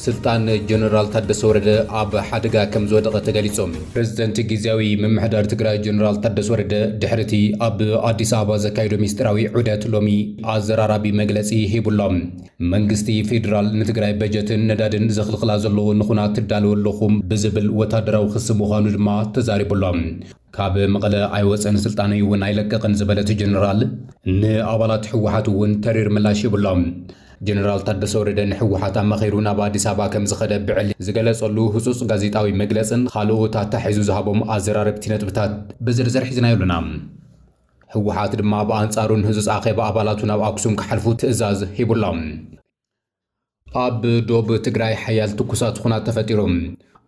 ስልጣን ጀነራል ታደሰ ወረደ ኣብ ሓደጋ ከም ዝወደቐ ተገሊጾም ፕሬዝደንት ጊዜያዊ ምምሕዳር ትግራይ ጀነራል ታደሰ ወረደ ድሕርቲ ኣብ ኣዲስ ኣበባ ዘካየዶ ሚስጥራዊ ዑደት ሎሚ ኣዘራራቢ መግለጺ ሂቡሎም መንግስቲ ፌደራል ንትግራይ በጀትን ነዳድን ዘኽልኽላ ዘለዎ ንኹናት ትዳለወ ኣለኹም ብዝብል ወታደራዊ ክሲ ምዃኑ ድማ ተዛሪቡሎም ካብ መቐለ ኣይወፀን ስልጣነይ እውን ኣይለቀቕን ዝበለት ጀነራል ንኣባላት ሕወሓት እውን ተሪር ምላሽ ይብሎም ጀነራል ታደሰ ወረደ ንሕወሓት ኣመኺሩ ናብ ኣዲስ ኣበባ ከም ዝኸደ ብዕሊ ዝገለጸሉ ህጹጽ ጋዜጣዊ መግለጽን ካልኦት ኣታሒዙ ዝሃቦም ኣዘራረብቲ ነጥብታት ብዝርዝር ሒዝና ይብሉና ሕወሓት ድማ ብኣንጻሩን ህጹጽ ኣኼባ ኣባላቱ ናብ ኣክሱም ክሓልፉ ትእዛዝ ሂቡሎም ኣብ ዶብ ትግራይ ሓያል ትኩሳት ኩናት ተፈጢሮም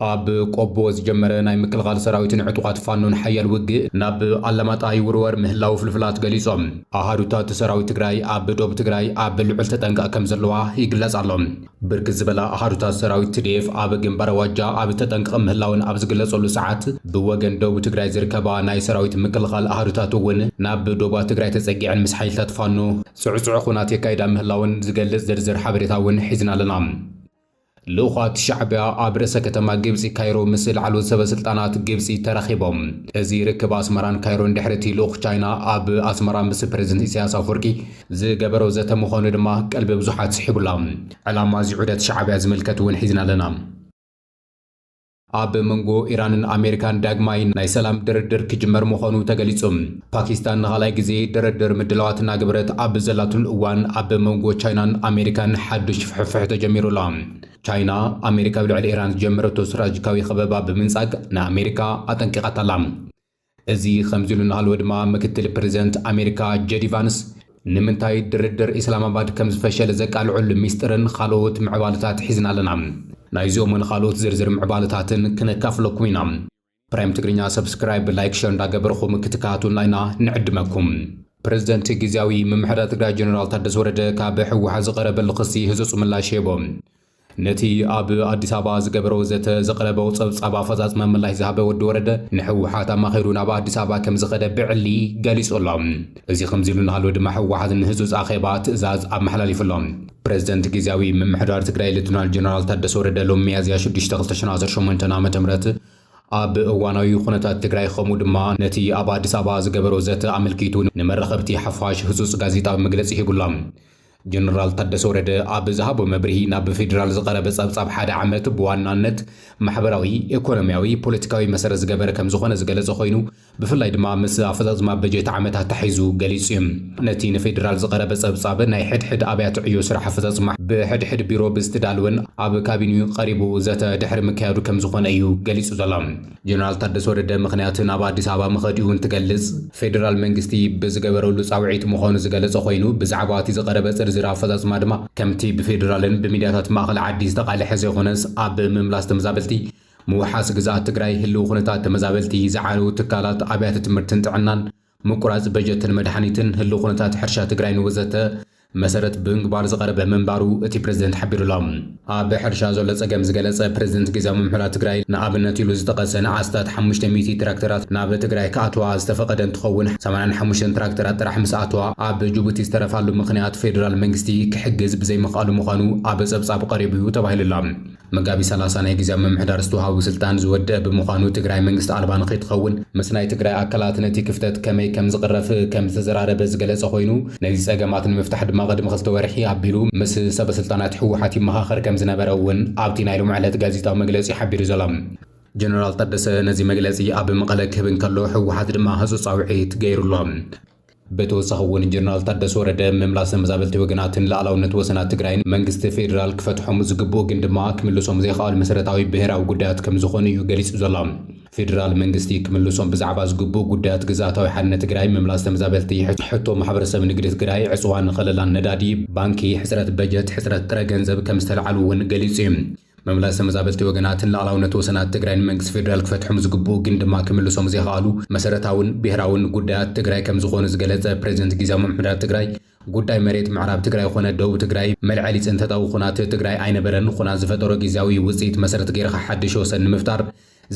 ኣብ ቆቦ ዝጀመረ ናይ ምክልኻል ሰራዊትን ዕጡቓት ፋኖን ሓያል ውግእ ናብ ኣላማጣ ይውርወር ምህላው ፍልፍላት ገሊጾም ኣሃዱታት ሰራዊት ትግራይ ኣብ ዶብ ትግራይ ኣብ ልዑል ተጠንቀቕ ከም ዘለዋ ይግለጽ ኣሎ ብርክት ዝበላ ኣሃዱታት ሰራዊት ትዴፍ ኣብ ግንባር ዋጃ ኣብ ተጠንቀቕ ምህላውን ኣብ ዝግለጸሉ ሰዓት ብወገን ዶብ ትግራይ ዝርከባ ናይ ሰራዊት ምክልኻል ኣሃዱታት እውን ናብ ዶባ ትግራይ ተጸጊዐን ምስ ሓይልታት ፋኖ ጽዑጽዑ ኩናት የካይዳ ምህላውን ዝገልጽ ዝርዝር ሓበሬታ እውን ሒዝና ኣለና ልኡኻት ሻዕብያ ኣብ ርእሰ ከተማ ግብፂ ካይሮ ምስል ዓልዎት ሰበስልጣናት ግብፂ ተራኺቦም እዚ ርክብ ኣስመራን ካይሮን ድሕርቲ ልኡኽ ቻይና ኣብ ኣስመራ ምስ ፕሬዝደንት ኢሳያስ ኣፈወርቂ ዝገበሮ ዘተ ምዃኑ ድማ ቀልቢ ብዙሓት ስሒቡላ ዕላማ እዚ ዑደት ሻዕብያ ዝምልከት እውን ሒዝና ኣለና ኣብ መንጎ ኢራንን ኣሜሪካን ዳግማይ ናይ ሰላም ድርድር ክጅመር ምዃኑ ተገሊጹም ፓኪስታን ንኻልኣይ ግዜ ድርድር ምድላዋት እናገበረት ኣብ ዘላትሉ እዋን ኣብ መንጎ ቻይናን ኣሜሪካን ሓዱሽ ፍሕፍሕ ተጀሚሩላ ቻይና ኣሜሪካ ብልዕሊ ኢራን ዝጀመረቶ ስትራቴጂካዊ ኸበባ ብምንጻግ ንኣሜሪካ ኣጠንቂቓታላ እዚ ከምዚ ኢሉ እናሃለወ ድማ ምክትል ፕሬዝደንት ኣሜሪካ ጄዲ ቫንስ ንምንታይ ድርድር ኢስላማባድ ከም ዝፈሸለ ዘቃልዑሉ ሚስጥርን ካልኦት ምዕባለታት ሒዝና ኣለና ናይዚኦምን ካልኦት ዝርዝር ምዕባለታትን ክነካፍለኩም ኢና ፕራይም ትግርኛ ሰብስክራይብ ላይክ ሸር እንዳገበርኩም ክትከታተሉና ኢና ንዕድመኩም ፕሬዝደንት ጊዜያዊ ምምሕዳር ትግራይ ጀነራል ታደሰ ወረደ ካብ ሕወሓት ዝቐረበሉ ክሲ ህጹጽ ምላሽ ሂቦም ነቲ ኣብ ኣዲስ ኣበባ ዝገበሮ ዘተ ዘቐረበው ጸብጻብ ኣፈጻጽመ ምላሽ ዝሃበ ወዲ ወረደ ንሕወሓት ኣማኺሩ ናብ ኣዲስ ኣበባ ከም ዝኸደ ብዕሊ ገሊጹሎም እዚ ከምዚ ኢሉ እናሃለወ ድማ ሕወሓት ንህጹጽ ኣኼባ ትእዛዝ ኣመሓላሊፉሎም ፕሬዝደንት ጊዜያዊ ምምሕዳር ትግራይ ሌተናል ጀነራል ታደሰ ወረደ ሎሚ ሚያዝያ 6 2018 ዓ.ም ኣብ እዋናዊ ኩነታት ትግራይ ከምኡ ድማ ነቲ ኣብ ኣዲስ ኣበባ ዝገበሮ ዘተ ኣመልኪቱ ንመራኸብቲ ሓፋሽ ህጹጽ ጋዜጣዊ መግለጺ ሂቡሎም ጀነራል ታደሰ ወረደ ኣብ ዝሃቦ መብርሂ ናብ ፌደራል ዝቐረበ ጸብጻብ ሓደ ዓመት ብዋናነት ማሕበራዊ ኢኮኖሚያዊ ፖለቲካዊ መሰረት ዝገበረ ከም ዝኾነ ዝገለጸ ኮይኑ ብፍላይ ድማ ምስ ኣፈጻጽማ በጀት ዓመታት ተሓይዙ ገሊጹ እዩ ነቲ ንፌደራል ዝቐረበ ጸብጻብ ናይ ሕድሕድ ኣብያተ ዕዮ ስራሕ ኣፈጻጽማ ብሕድሕድ ቢሮ ብዝትዳልወን ኣብ ካቢኔኡ ቀሪቡ ዘተ ድሕሪ ምክያዱ ከም ዝኾነ እዩ ገሊጹ ዘሎ ጀነራል ታደሰ ወረደ ምኽንያት ናብ ኣዲስ ኣበባ ምኸዲኡ እንትገልጽ ፌደራል መንግስቲ ብዝገበረሉ ጻውዒት ምዃኑ ዝገለጸ ኮይኑ ብዛዕባ እቲ ዝቐረበ ዝራ ኣፈጻጽማ ድማ ከምቲ ብፌደራልን ብሚድያታት ማእኸል ዓዲ ዝተቓልሐ ዘይኾነስ ኣብ ምምላስ ተመዛበልቲ ምውሓስ ግዛኣት ትግራይ ህልው ኩነታት ተመዛበልቲ ዝዓነዉ ትካላት ኣብያተ ትምህርትን ጥዕናን ምቁራጽ በጀትን መድሓኒትን ህልው ኩነታት ሕርሻ ትግራይ ወዘተ መሰረት ብምግባር ዝቐረበ መንባሩ እቲ ፕሬዝደንት ሓቢሩሎም ኣብ ሕርሻ ዘሎ ጸገም ዝገለጸ ፕሬዝደንት ጊዜያዊ ምምሕዳር ትግራይ ንኣብነት ኢሉ ዝጠቐሰ ንኣስታት 500 ትራክተራት ናብ ትግራይ ከኣትዋ ዝተፈቐደ እንትኸውን 85 ትራክተራት ጥራሕ ምስ ኣትዋ ኣብ ጅቡቲ ዝተረፋሉ ምኽንያት ፌደራል መንግስቲ ክሕግዝ ብዘይምኽኣሉ ምዃኑ ኣብ ጸብጻብ ቀሪቡ እዩ ተባሂሉላ መጋቢ 30 ናይ ጊዜያዊ ምምሕዳር ዝተዋሃቡ ስልጣን ዝወድእ ብምዃኑ ትግራይ መንግስቲ ኣልባ ንኸይትኸውን ምስ ናይ ትግራይ ኣካላት ነቲ ክፍተት ከመይ ከም ዝቕረፍ ከም ዝተዘራረበ ዝገለጸ ኮይኑ ነዚ ጸገማት ንምፍታሕ ድማ ቅድሚ 2 ወርሒ ኣቢሉ ምስ ሰበስልጣናት ሕወሓት ይመኻኸር ከም ዝነበረ እውን ኣብቲ ናይ ሎሚ ዕለት ጋዜጣዊ መግለጺ ሓቢሩ ዘሎ ጀነራል ታደሰ ነዚ መግለጺ ኣብ መቐለ ክህብ እንከሎ ሕወሓት ድማ ህጹጽ ጻውዒት ገይሩሎም በተወሳኺ እውን ጀነራል ታደሰ ወረደ ምምላስ ተመዛበልቲ ወገናትን ላዕላውነት ወሰናት ትግራይን መንግስቲ ፌደራል ክፈትሖም ዝግብኡ ግን ድማ ክምልሶም ዘይኽኣሉ መሰረታዊ ብሄራዊ ጉዳያት ከም ዝኾኑ እዩ ገሊጹ ዘሎ ፌደራል መንግስቲ ክምልሶም ብዛዕባ ዝግብኡ ጉዳያት ግዛኣታዊ ሓድነት ትግራይ ምምላስ ተመዛበልቲ ሕቶ ማሕበረሰብ ንግዲ ትግራይ ዕፅዋን ኸለላን ነዳዲ ባንኪ ሕፅረት በጀት ሕፅረት ጥረ ገንዘብ ከም ዝተለዓሉ እውን ገሊጹ እዩ መምላስ ተመዛበልቲ ወገናትን ላዕላውነት ወሰናት ትግራይን መንግስቲ ፌደራል ክፈትሖም ዝግብኡ ግን ድማ ክምልሶም ዘይኽኣሉ መሰረታውን ብሄራውን ጉዳያት ትግራይ ከም ዝኾኑ ዝገለጸ ፕሬዝደንት ጊዜያዊ ምምሕዳር ትግራይ ጉዳይ መሬት ምዕራብ ትግራይ ኾነ ደቡብ ትግራይ መልዓሊ ጽንተታዊ ኩናት ትግራይ ኣይነበረን ኩናት ዝፈጠሮ ጊዜያዊ ውጽኢት መሰረት ገይርካ ሓድሽ ወሰን ንምፍጣር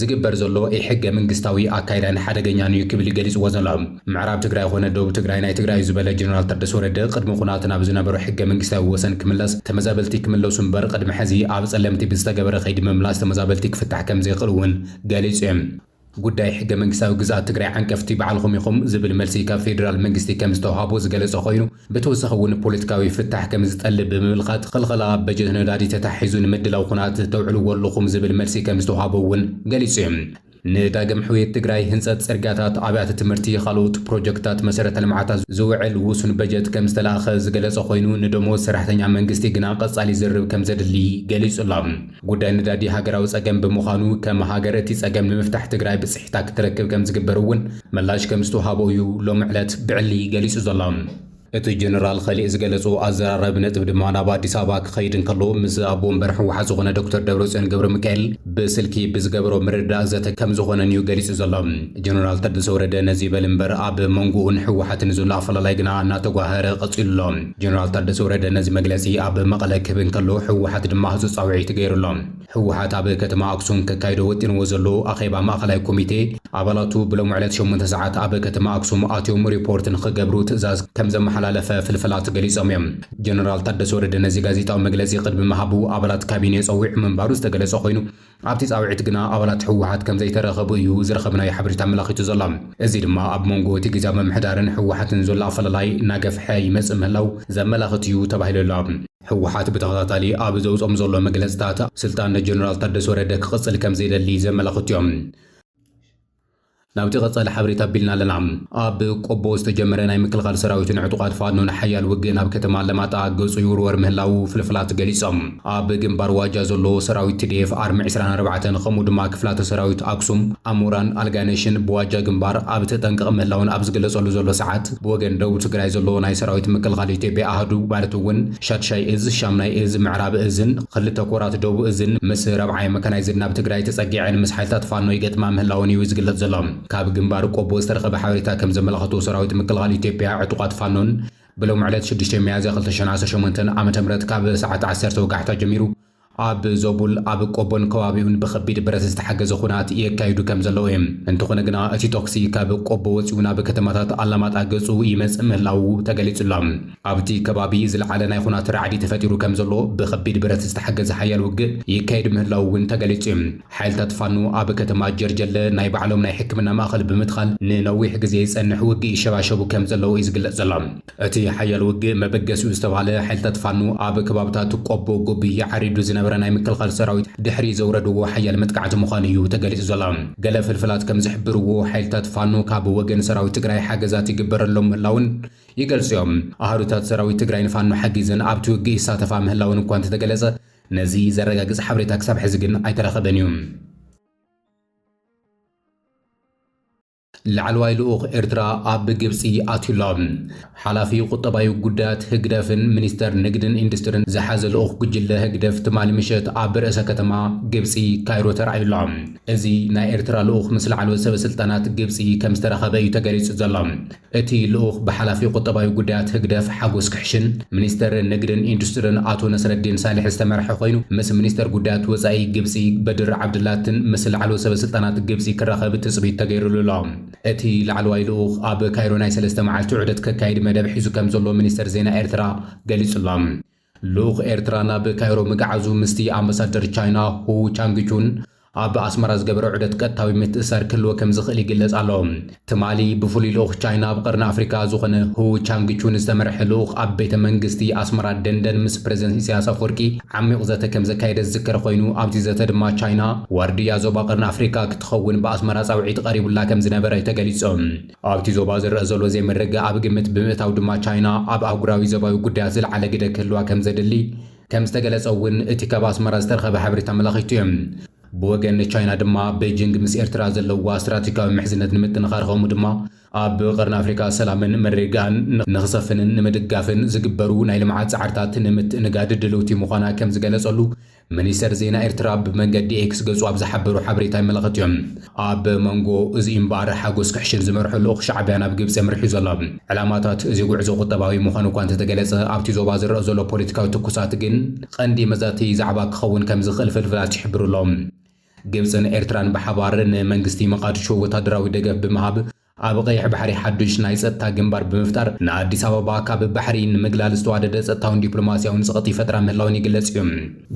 ዝግበር ዘሎ ሕገ መንግስታዊ ኣካይዳን ሓደገኛን እዩ ክብል ገሊጽዎ ዘሎ ምዕራብ ትግራይ ኮነ ደቡብ ትግራይ ናይ ትግራይ ዝበለ ጀነራል ታደሰ ወረደ ቅድሚ ኩናት ናብ ዝነበሩ ሕገ መንግስታዊ ወሰን ክምለስ ተመዛበልቲ ክምለሱ እምበር ቅድሚ ሕዚ ኣብ ጸለምቲ ብዝተገበረ ኸይዲ ምምላስ ተመዛበልቲ ክፍታሕ ከም ዘይኽእል እውን ገሊጹ እዩ ጉዳይ ሕገ መንግስታዊ ግዛት ትግራይ ዓንቀፍቲ በዓልኩም ኢኹም ዝብል መልሲ ካብ ፌደራል መንግስቲ ከም ዝተዋሃቦ ዝገለጸ ኮይኑ ብተወሳኺ እውን ፖለቲካዊ ፍታሕ ከም ዝጠልብ ብምምልኻት ክልኸላ በጀት ነዳዲ ተታሒዙ ንምድላው ኩናት ተውዕልዎ ኣለኹም ዝብል መልሲ ከም ዝተዋሃቦ እውን ገሊጹ እዩ ንዳግም ሕውየት ትግራይ ህንፀት ጽርግያታት ኣብያተ ትምህርቲ ካልኦት ፕሮጀክታት መሰረተ ልምዓታት ዝውዕል ውሱን በጀት ከም ዝተላኸ ዝገለጸ ኮይኑ ንደሞዝ ሰራሕተኛ መንግስቲ ግና ቀጻሊ ዝርብ ከም ዘድሊ ገሊጹ ኣሎ ጉዳይ ነዳዲ ሃገራዊ ጸገም ብምዃኑ ከም ሃገር እቲ ጸገም ንምፍታሕ ትግራይ ብጽሒታ ክትረክብ ከም ዝግበር እውን ምላሽ ከም ዝተዋሃቦ እዩ ሎሚ ዕለት ብዕሊ ገሊጹ ዘሎ እቲ ጀነራል ኸሊእ ዝገለጹ ኣዘራረብ ነጥብ ድማ ናብ ኣዲስ ኣበባ ክኸይድ እንከሎ ምስ ኣቦ ወንበር ሕወሓት ዝኾነ ዶክተር ደብረጽዮን ገብረ ሚካኤል ብስልኪ ብዝገበሮ ምርዳእ ዘተ ከም ዝኾነን እዩ ገሊጹ ዘሎ ጀነራል ታደሰ ወረደ ነዚ በል እምበር ኣብ መንጎኡን ሕወሓትን ዘሎ ኣፈላላይ ግና እናተጓህረ ቀጺሉ ኣሎ ጀነራል ታደሰ ወረደ ነዚ መግለጺ ኣብ መቐለ ክህብ እንከሎ ሕወሓት ድማ ህፁፅ ጻውዒት ገይሩሎ ሕወሓት ኣብ ከተማ ኣክሱም ከካይዶ ወጢንዎ ዘሎ ኣኼባ ማእኸላይ ኮሚቴ ኣባላቱ ብሎም ዕለት 8 ሰዓት ኣብ ከተማ ኣክሱም ኣትዮም ሪፖርት ንኽገብሩ ትእዛዝ ከም ዘመሓላለፈ ፍልፍላት ገሊጾም እዮም ጀነራል ታደሰ ወረደ ነዚ ጋዜጣዊ መግለጺ ቅድሚ መሃቡ ኣባላት ካቢኔ ጸዊዕ ምንባሩ ዝተገለጸ ኮይኑ ኣብቲ ጻውዒት ግና ኣባላት ሕወሓት ከም ዘይተረኸቡ እዩ ዝረኸብናዮ ሓበሬታ ኣመላኺቱ ዘሎ እዚ ድማ ኣብ መንጎ እቲ ግዝያዊ ምምሕዳርን ሕወሓትን ዘሎ ኣፈላላይ እናገፍሐ ይመጽእ ምህላው ዘመላኽት እዩ ተባሂሉ ኣሎ ሕወሓት ብተኸታታሊ ኣብ ዘውጾም ዘሎ መግለጽታት ስልጣን ጀነራል ታደሰ ወረደ ክቕጽል ከም ዘይደሊ ዘመላኽቱ እዮም ናብቲ ቐጻሊ ሓበሬታ ኣቢልና ኣለና ኣብ ቆቦ ዝተጀመረ ናይ ምክልኻል ሰራዊትን ዕጡቓት ፋኖን ሓያል ውግእ ናብ ከተማ ኣለማጣ ገጹ ይውርወር ምህላው ፍልፍላት ገሊጾም ኣብ ግንባር ዋጃ ዘሎ ሰራዊት TDF ኣርሚ 24 ከምኡ ድማ ክፍላተ ሰራዊት ኣክሱም ኣሞራን ኣልጋነሽን ብዋጃ ግንባር ኣብ ተጠንቀቕ ምህላውን ኣብ ዝገለጸሉ ዘሎ ሰዓት ብወገን ደቡብ ትግራይ ዘሎ ናይ ሰራዊት ምክልኻል ኢትዮጵያ ኣህዱ ማለት እውን ሻድሻይ እዝ ሻምናይ እዝ ምዕራብ እዝን ክልተ ኮራት ደቡብ እዝን ምስ ረብዓይ መካናይዝድ ናብ ትግራይ ተጸጊዐን ምስ ሓይልታት ፋኖ ይገጥማ ምህላውን እዩ ዝግለጽ ዘሎ ካብ ግንባር ቆቦ ዝተረኸበ ሓበሬታ ከም ዘመላኽቱ ሰራዊት ምክልኻል ኢትዮጵያ ዕጡቓት ፋኖን ብሎም ዕለት 6 ሚያዝያ 2018 ዓ.ም ካብ ሰዓት 10 ወጋሕታ ጀሚሩ ኣብ ዞቡል ኣብ ቆቦን ከባቢውን ብኸቢድ ብረት ዝተሓገዘ ኩናት የካይዱ ከም ዘለዉ እዮም እንተኾነ ግና እቲ ቶክሲ ካብ ቆቦ ወፂኡ ናብ ከተማታት ኣላማጣ ገጹ ይመጽእ ምህላው ተገሊጹ ኣሎ ኣብቲ ከባቢ ዝለዓለ ናይ ኩናት ራዕዲ ተፈጢሩ ከም ዘሎ ብኸቢድ ብረት ዝተሓገዘ ሓያል ውግእ ይካይድ ምህላው እውን ተገሊጹ እዩ ሓይልታት ፋኖ ኣብ ከተማ ጀርጀለ ናይ ባዕሎም ናይ ሕክምና ማእኸል ብምትኻል ንነዊሕ ግዜ ዝጸንሕ ውግእ ይሸባሸቡ ከም ዘለዉ እዩ ዝግለጽ ዘሎ እቲ ሓያል ውግእ መበገሲኡ ዝተባሃለ ሓይልታት ፋኖ ኣብ ከባብታት ቆቦ ጎቢ ዓሪዱ ዝነበረ ናይ ምክልኻል ሰራዊት ድሕሪ ዘውረድዎ ሓያል መጥቃዕቲ ምዃኑ እዩ ተገሊጹ ዘሎ ገለ ፍልፍላት ከም ዝሕብርዎ ሓይልታት ፋኖ ካብ ወገን ሰራዊት ትግራይ ሓገዛት ይግበረሎም ምህላውን ይገልጹ እዮም ኣህዱታት ሰራዊት ትግራይ ንፋኖ ሓጊዘን ኣብቲ ውግእ ይሳተፋ ምህላውን እኳ እንተተገለጸ ነዚ ዘረጋግጽ ሓበሬታ ክሳብ ሕዚ ግን ኣይተረኸበን እዩ ላዕለዋይ ልኡኽ ኤርትራ ኣብ ግብፂ ኣትዩሎም ሓላፊ ቁጠባዊ ጉዳያት ህግደፍን ሚኒስተር ንግድን ኢንዱስትሪን ዝሓዘ ልኡኽ ጉጅለ ህግደፍ ትማሊ ምሸት ኣብ ርእሰ ከተማ ግብፂ ካይሮ ተራእዩሎም እዚ ናይ ኤርትራ ልኡኽ ምስ ላዕለዎት ሰበስልጣናት ግብፂ ከም ዝተረኸበ እዩ ተገሊጹ ዘሎ እቲ ልኡኽ ብሓላፊ ቁጠባዊ ጉዳያት ህግደፍ ሓጎስ ክሕሽን ሚኒስተር ንግድን ኢንዱስትሪን ኣቶ ነስረዲን ሳሊሕ ዝተመርሐ ኮይኑ ምስ ሚኒስተር ጉዳያት ወፃኢ ግብፂ በድር ዓብድላትን ምስ ላዕለዎት ሰበስልጣናት ግብፂ ክራኸብ ትጽቢት ተገይሩሉ ኣሎ እቲ ላዕለዋይ ልኡኽ ኣብ ካይሮ ናይ 3 መዓልቲ ዑደት ከካይድ መደብ ሒዙ ከም ዘሎ ሚኒስተር ዜና ኤርትራ ገሊጹሎም ልኡኽ ኤርትራ ናብ ካይሮ ምጋዓዙ ምስቲ ኣምባሳደር ቻይና ሁ ቻንግቹን ኣብ ኣስመራ ዝገበረ ዑደት ቀጥታዊ ምትእስሳር ክህልዎ ከም ዝኽእል ይግለጽ ኣሎ ትማሊ ብፍሉይ ልኡኽ ቻይና ኣብ ቀርኒ ኣፍሪካ ዝኾነ ሁ ቻንግቹን ዝተመርሐ ልኡኽ ኣብ ቤተ መንግስቲ ኣስመራ ደንደን ምስ ፕሬዝደንት ኢሳያስ ኣፈወርቂ ዓሚቕ ዘተ ከም ዘካየደ ዝዝከር ኮይኑ ኣብቲ ዘተ ድማ ቻይና ዋርድያ ዞባ ቀርኒ ኣፍሪካ ክትኸውን ብኣስመራ ጻውዒት ቀሪቡላ ከም ዝነበረ ተገሊጾም ኣብቲ ዞባ ዝረአ ዘሎ ዘይመረገ ኣብ ግምት ብምእታው ድማ ቻይና ኣብ ኣህጉራዊ ዞባዊ ጉዳያት ዝለዓለ ግደ ክህልዋ ከም ዘድሊ ከም ዝተገለጸ እውን እቲ ካብ ኣስመራ ዝተረኸበ ሓበሬታ ኣመላኺቱ እዮም ብወገን ቻይና ድማ ቤጂንግ ምስ ኤርትራ ዘለዋ ስትራቴጂካዊ ምሕዝነት ንምጥንኻር ከምኡ ድማ ኣብ ቀርኒ ኣፍሪካ ሰላምን መረጋጋእን ንኽሰፍንን ንምድጋፍን ዝግበሩ ናይ ልምዓት ጻዕርታት ንምትእንጋድ ድልውቲ ምዃና ከም ዝገለጸሉ ሚኒስተር ዜና ኤርትራ ብመንገዲ ኤክስ ገጹ ኣብ ዝሓበሩ ሓበሬታ ይመላኽት እዮም ኣብ መንጎ እዚ እምበር ሓጎስ ክሕሽን ዝመርሑ ልኡኽ ሻዕብያ ናብ ግብፂ የምርሑ ዘሎ ዕላማታት እዚ ጉዕዞ ቁጠባዊ ምዃኑ እኳ እንተተገለጸ ኣብቲ ዞባ ዝረአ ዘሎ ፖለቲካዊ ትኩሳት ግን ቀንዲ መዛቲ ዛዕባ ክኸውን ከም ዝኽእል ፍልፍላት ይሕብሩሎም ግብፅን ኤርትራን በሓባር ንመንግስቲ መቃዲሾ ወታደራዊ ደገፍ ብምሃብ ኣብ ቀይሕ ባሕሪ ሓዱሽ ናይ ጸጥታ ግንባር ብምፍጣር ንኣዲስ ኣበባ ካብ ባሕሪ ንምግላል ዝተዋደደ ጸጥታውን ዲፕሎማስያውን ስቕቲ ፈጥራ ምህላውን ይግለጽ እዩ።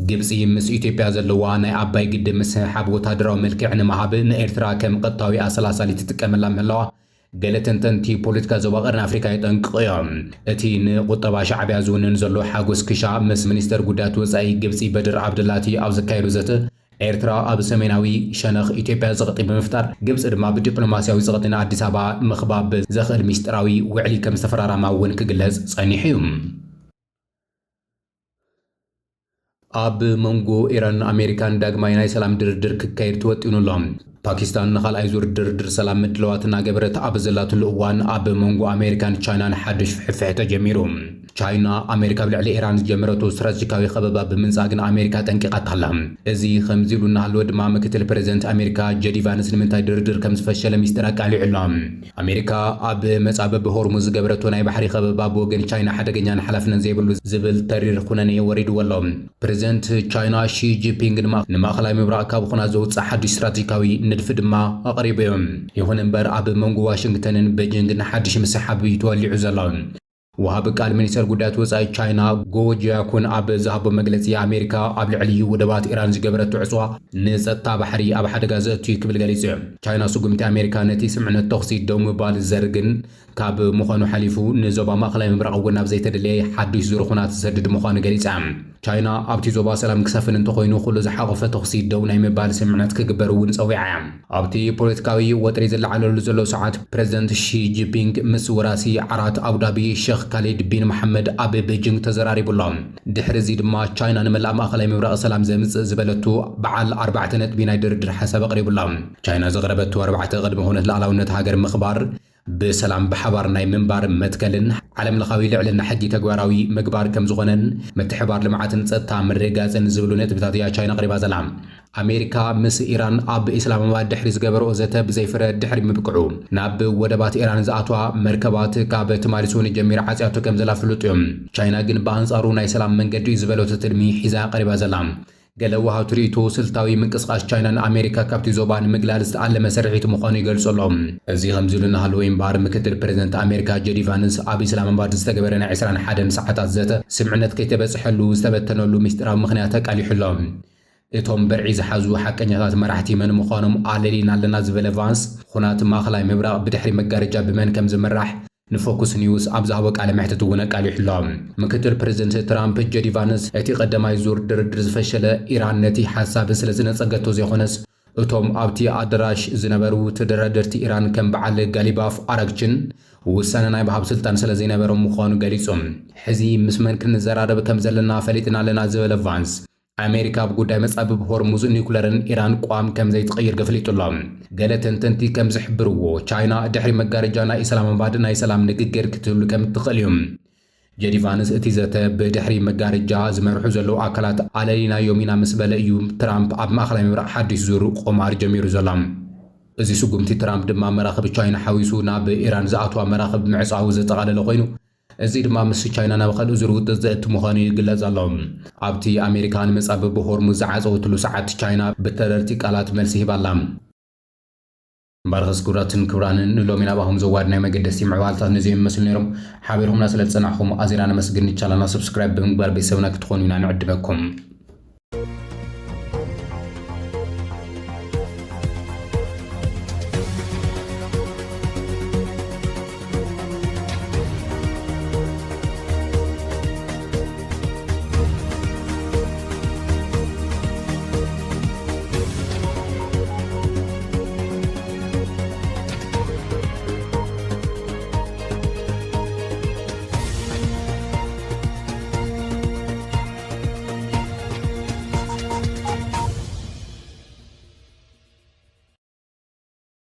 ግብፂ ምስ ኢትዮጵያ ዘለዋ ናይ ኣባይ ግድብ ምስሓብ ወታደራዊ መልክዕ ንምሃብ ንኤርትራ ከም ቀጥታዊ ኣሰላሳሊ ትጥቀመላ ምህላዋ ገለ ተንተንቲ ፖለቲካ ዞባ ቀርኒ ኣፍሪካ ይጠንቅቑ እዮም። እቲ ንቁጠባ ሻዕብያ ዝውንን ዘሎ ሓጎስ ክሻ ምስ ሚኒስተር ጉዳያት ወፃኢ ግብፂ በድር ዓብድላቲ ኣብ ዘካየዱ ዘተ ኤርትራ ኣብ ሰሜናዊ ሸነኽ ኢትዮጵያ ዝቕጢ ብምፍጣር ግብፂ ድማ ብዲፕሎማስያዊ ዝቕጢ ንኣዲስ ኣበባ ምኽባብ ዘኽእል ሚስጥራዊ ውዕሊ ከም ዝተፈራረማ እውን ክግለጽ ጸኒሑ እዩ። ኣብ መንጎ ኢራንን ኣሜሪካን ዳግማይ ናይ ሰላም ድርድር ክካየድ ተወጢኑሎም ፓኪስታን ንኻልኣይ ዙር ድርድር ሰላም ምድለዋት እናገበረት ኣብ ዘላትሉ እዋን ኣብ መንጎ ኣሜሪካን ቻይናን ሓድሽ ፍሕፍሕ ተጀሚሩ። ቻይና ኣሜሪካ ብልዕሊ ኢራን ዝጀመረቶ ስትራቴጂካዊ ኸበባ ብምንጻግ ንኣሜሪካ ጠንቂቓት ኣላ። እዚ ከምዚ ኢሉ እናሃለወ ድማ ምክትል ፕሬዚደንት ኣሜሪካ ጄዲ ቫንስ ንምንታይ ድርድር ከም ዝፈሸለ ሚስጥር ኣቃሊዑ ኣሎ። ኣሜሪካ ኣብ መጻበብ ሆርሙዝ ዝገበረቶ ናይ ባሕሪ ኸበባ ብወገን ቻይና ሓደገኛን ሓላፍነት ዘይብሉ ዝብል ተሪር ኩነኔ ወሪድዎ ኣሎ። ፕሬዚደንት ቻይና ሺ ጂንፒንግ ንማእኸላይ ምብራቕ ካብ ኩናት ዘውፅእ ሓዱሽ ስትራቴጂካዊ ንድፊ ድማ ኣቕሪቡ እዮም። ይኹን እምበር ኣብ መንጎ ዋሽንግተንን ቤጂንግን ሓድሽ ምስሓብ እዩ ተወሊዑ ዘሎ። ወሃቢ ቃል ሚኒስተር ጉዳያት ወፃኢ ቻይና ጎ ጂያኩን ኣብ ዝሃቦ መግለጺ ኣሜሪካ ኣብ ልዕሊ ወደባት ኢራን ዝገበረቶ ዕፅዋ ንጸጥታ ባሕሪ ኣብ ሓደጋ ዘእትዩ ክብል ገሊጹ እዩ። ቻይና ስጉምቲ ኣሜሪካ ነቲ ስምዕነት ተኽሲ ደው ምባል ዘርግን ካብ ምዃኑ ሓሊፉ ንዞባ ማእኸላይ ምብራቕ እውን ኣብ ዘይተደለየ ሓዱሽ ዙር ኩናት ዝሰድድ ምዃኑ ገሊጻ። ቻይና ኣብቲ ዞባ ሰላም ክሰፍን እንተኾይኑ ኩሉ ዝሓቆፈ ተኽሲ ደው ናይ ምባል ስምዕነት ክግበር እውን ጸዊዓ እያ። ኣብቲ ፖለቲካዊ ወጥሪ ዝለዓለሉ ዘሎ ሰዓት ፕሬዚደንት ሺ ጂንፒንግ ምስ ወራሲ ዓራት ኣቡዳቢ ሼኽ ካሊድ ቢን መሐመድ ኣብ ቤጂንግ ተዘራሪቡሎም። ድሕሪ እዚ ድማ ቻይና ንመላእ ማእኸላይ ምብራቕ ሰላም ዘምጽእ ዝበለቱ በዓል 4 ነጥቢ ናይ ድርድር ሓሳብ ኣቕሪቡሎም። ቻይና ዘቕረበቱ 4 ቅድመ ኩነት ሉዓላውነት ሃገር ምኽባር ብሰላም ብሓባር ናይ ምንባር መትከልን ዓለም ለኻዊ ልዕልና ሕጊ ተግባራዊ ምግባር ከም ዝኾነን ምትሕባር ልምዓትን ጸጥታ ምርጋጽን ዝብሉ ነጥብታት እያ ቻይና ቅሪባ ዘላ። ኣሜሪካ ምስ ኢራን ኣብ ኢስላማባድ ድሕሪ ዝገበረኦ ዘተ ብዘይፍረ ድሕሪ ምብቅዑ ናብ ወደባት ኢራን ዝኣትዋ መርከባት ካብ ትማሊሱ ንጀሚር ዓጽያቶ ከም ዘላ ፍሉጥ እዮም። ቻይና ግን ብኣንጻሩ ናይ ሰላም መንገዲ ዝበለቶ ትልሚ ሒዛ ቀሪባ ዘላ። ገለ ወሃብቲ ርእይቶ ስልታዊ ምንቅስቓስ ቻይናን ኣሜሪካ ካብቲ ዞባ ንምግላል ዝተኣለመ ስርሒት ምዃኑ ይገልጸሎም። እዚ ከምዚ ኢሉ እናሃለወ እምበር ምክትል ፕሬዚደንት ኣሜሪካ ጄዲ ቫንስ ኣብ ኢስላማባድ ዝተገበረ ናይ 21 ሰዓታት ዘተ ስምዕነት ከይተበጽሐሉ ዝተበተነሉ ምስጢራዊ ምኽንያት ኣቃሊሑሎም። እቶም በርዒ ዝሓዙ ሓቀኛታት መራሕቲ መን ምዃኖም ኣለሊና ኣለና ዝበለ ቫንስ ኩናት ማእኸላይ ምብራቕ ብድሕሪ መጋረጃ ብመን ከም ዝምራሕ ንፎኩስ ኒውስ ኣብ ዝሃቦ ቃለ መሕትት እውን ኣቃሊሑሎም። ምክትል ፕሬዚደንት ትራምፕ ጄዲ ቫንስ እቲ ቀዳማይ ዙር ድርድር ዝፈሸለ ኢራን ነቲ ሓሳብ ስለ ዝነጸገቶ ዘይኾነስ እቶም ኣብቲ ኣዳራሽ ዝነበሩ ተደራደርቲ ኢራን ከም በዓል ጋሊባፍ ኣራግችን ውሳነ ናይ ምሃብ ስልጣን ስለ ዘይነበሮም ምዃኑ ገሊጾም። ሕዚ ምስ መን ክንዘራረብ ከም ዘለና ፈሊጥና ኣለና ዝበለ ቫንስ ኣሜሪካ ብጉዳይ መጻብብ ሆርሙዝ ኒኩለርን ኢራን ቋም ከም ዘይትቀይር ገፍሊጡሎም። ገለ ተንተንቲ ከም ዝሕብርዎ ቻይና ድሕሪ መጋረጃ ናይ ኢስላማባድ ናይ ሰላም ንግግር ክትህሉ ከም ትኽእል እዩ። ጄዲ ቫንስ እቲ ዘተ ብድሕሪ መጋረጃ ዝመርሑ ዘለዉ ኣካላት ኣለሊናዮም ኢና ምስ በለ እዩ ትራምፕ ኣብ ማእኸላይ ምብራቕ ሓዱሽ ዙር ቁማር ጀሚሩ ዘሎ። እዚ ስጉምቲ ትራምፕ ድማ መራኸቢ ቻይና ሓዊሱ ናብ ኢራን ዝኣትዋ መራኸቢ ምዕጻው ዘጠቓለለ ኮይኑ እዚ ድማ ምስ ቻይና ናብ ካልእ ዙር ውጥእ ዘእቲ ምዃኑ ይግለጽ ኣሎ። ኣብቲ ኣሜሪካ ንመጻብብ ሆርሙዝ ዝዓፀወትሉ ሰዓት ቻይና ብተደርቲ ቃላት መልሲ ሂባላ። እምበር ክቡራትን ክቡራንን ንሎሚ ናባኹም ዘዋድ ናይ መገደስቲ ምዕባልታት ነዚኦም ይመስሉ ነይሮም። ሓቢርኩምና ስለ ዝጸናሕኹም ኣዚና ነመስግን ይቻለና። ሰብስክራይብ ብምግባር ቤተሰብና ክትኾኑ ኢና ንዕድመኩም።